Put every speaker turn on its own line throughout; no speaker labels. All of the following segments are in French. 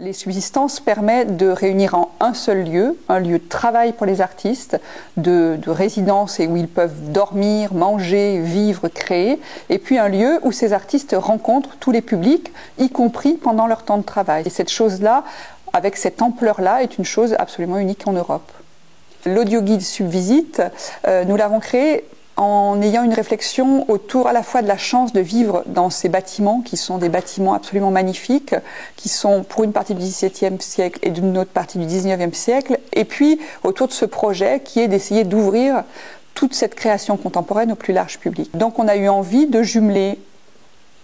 Les subsistances permettent de réunir en un seul lieu, un lieu de travail pour les artistes, de résidence et où ils peuvent dormir, manger, vivre, créer, et puis un lieu où ces artistes rencontrent tous les publics, y compris pendant leur temps de travail. Et cette chose-là, avec cette ampleur-là, est une chose absolument unique en Europe. L'audioguide Subvisite, nous l'avons créé en ayant une réflexion autour à la fois de la chance de vivre dans ces bâtiments qui sont des bâtiments absolument magnifiques, qui sont pour une partie du XVIIe siècle et d'une autre partie du XIXe siècle, et puis autour de ce projet qui est d'essayer d'ouvrir toute cette création contemporaine au plus large public. Donc on a eu envie de jumeler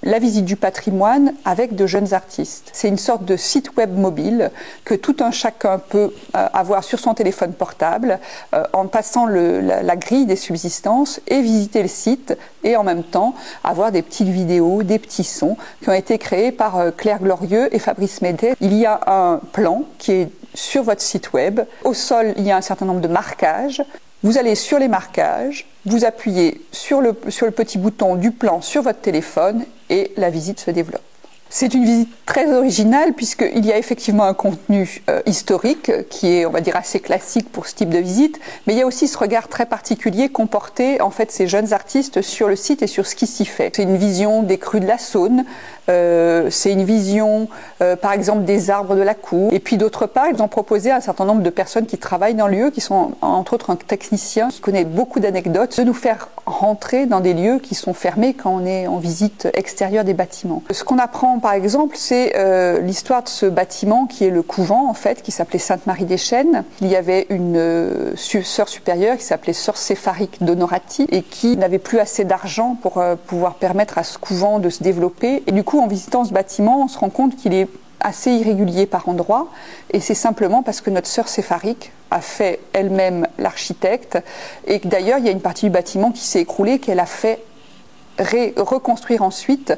la visite du patrimoine avec de jeunes artistes. C'est une sorte de site web mobile que tout un chacun peut avoir sur son téléphone portable en passant la grille des subsistances et visiter le site et en même temps avoir des petites vidéos, des petits sons qui ont été créés par Claire Glorieux et Fabrice Médet. Il y a un plan qui est sur votre site web. Au sol, il y a un certain nombre de marquages. Vous allez sur les marquages, vous appuyez sur le petit bouton du plan sur votre téléphone et la visite se développe. C'est une visite très originale puisqu'il y a effectivement un contenu historique qui est, on va dire, assez classique pour ce type de visite, mais il y a aussi ce regard très particulier qu'ont porté en fait ces jeunes artistes sur le site et sur ce qui s'y fait. C'est une vision des crues de la Saône, c'est une vision par exemple des arbres de la cour, et puis d'autre part ils ont proposé à un certain nombre de personnes qui travaillent dans le lieu, qui sont entre autres un technicien qui connaît beaucoup d'anecdotes, de nous faire rentrer dans des lieux qui sont fermés quand on est en visite extérieure des bâtiments. Ce qu'on apprend par exemple, c'est l'histoire de ce bâtiment qui est le couvent en fait, qui s'appelait Sainte-Marie des Chênes. Il y avait une sœur supérieure qui s'appelait sœur Sépharique d'Honorati et qui n'avait plus assez d'argent pour pouvoir permettre à ce couvent de se développer. Et du coup, en visitant ce bâtiment, on se rend compte qu'il est assez irrégulier par endroits, et c'est simplement parce que notre sœur Sépharique a fait elle-même l'architecte, et que d'ailleurs il y a une partie du bâtiment qui s'est écroulée, qu'elle a fait reconstruire ensuite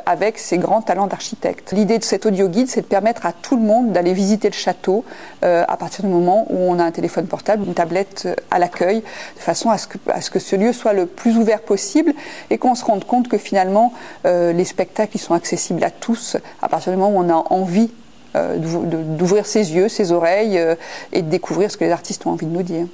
avec ses grands talents d'architecte. L'idée de cet audioguide, c'est de permettre à tout le monde d'aller visiter le château à partir du moment où on a un téléphone portable, une tablette à l'accueil, de façon à ce que ce lieu soit le plus ouvert possible et qu'on se rende compte que finalement les spectacles ils sont accessibles à tous à partir du moment où on a envie d'ouvrir ses yeux, ses oreilles et de découvrir ce que les artistes ont envie de nous dire.